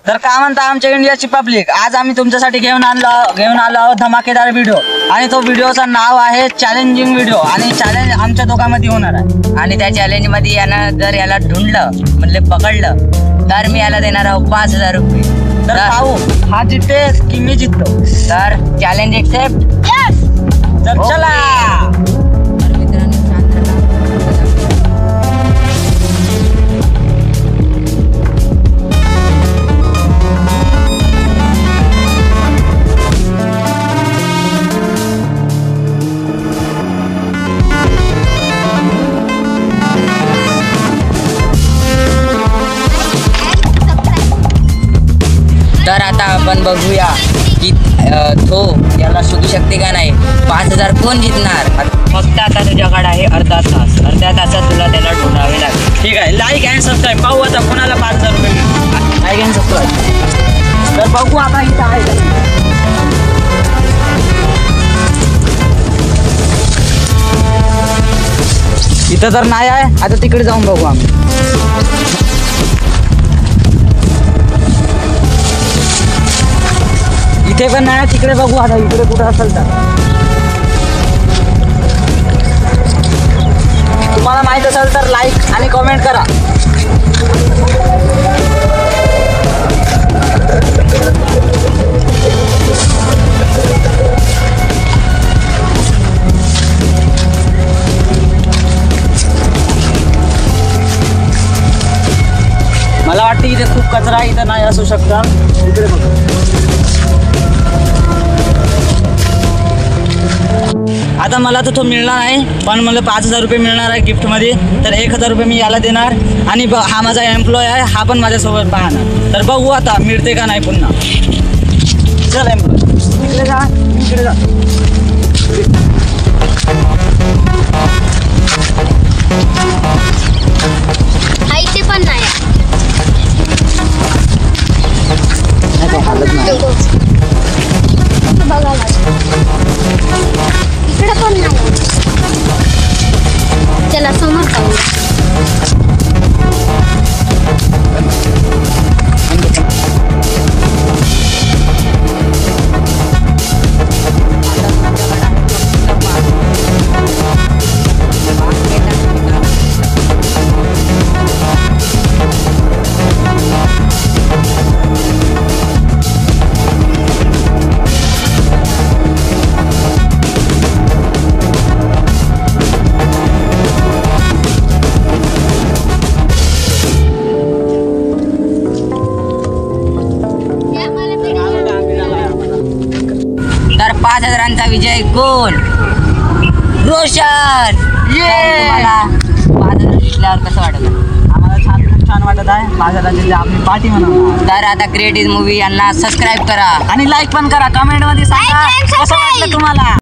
तर काय म्हणता आमच्या इंडियाची पब्लिक, आज आम्ही तुमच्यासाठी घेऊन आलो आहोत धमाकेदार व्हिडिओ। आणि तो व्हिडिओचं नाव आहे चॅलेंजिंग व्हिडिओ। आणि चॅलेंज आमच्या दोघांमध्ये होणार आहे। आणि त्या चॅलेंज मध्ये यानं जर याला ढूंढलं म्हणजे पकडलं तर मी याला देणार आहोत 5000 रुपये। तर पाहू हा जिते की मी जिततो। तर चॅलेंज एक्सेप्ट। यस। तर चला। तर आता आपण बघूया की तो याला शोधू शकते का नाही। 5000 कोण जिंकणार। फक्त आता तुझ्याकडे आहे अर्धा तास। अर्ध्या तासात तुला त्याला ढूंढावे लागेल। ठीक आहे, लाईक अँड सबस्क्राईब। पाहू आता कोणाला 5000 रुपये मिळतील। Like and subscribe. तर बघू आता इथं आहे का। इथं तर नाही आहे, आता तिकडे जाऊन बघू आम्ही। इथे पण नाही, तिकडे बघू आता इकडे कुठं असेल तर। तुम्हाला माहित असेल तर लाईक आणि कमेंट करा। मला वाटतं इथे खूप कचरा इथं नाही असू शकता। इकडे बघा। आता मला तर तो मिळणार नाही, पण मला 5000 रुपये मिळणार आहे गिफ्टमध्ये। तर 1000 रुपये मी याला देणार आणि हा माझा एम्प्लॉय आहे, हा पण माझ्यासोबत पाहणार। तर बघू आता मिळते का नाही पुन्हा। चल एम्प्लॉय इकडे जा, इकडे जा। आईचे पण नाही बघा, इकडे पण नाही। चला समोर जाऊ। तर 5000चा विजय कोण? रोशन। तुम्हाला 5000 जिंकल्यावर कसं वाटत? आम्हाला खूप छान वाटत आहे। 5000 जिंकले आपली पार्टी म्हणून। तर आता क्रिएटिव्ह मूवी यांना सबस्क्राईब करा आणि लाईक पण करा। कमेंट मध्ये सांगा Like and कसं वाटलं subscribe. तुम्हाला।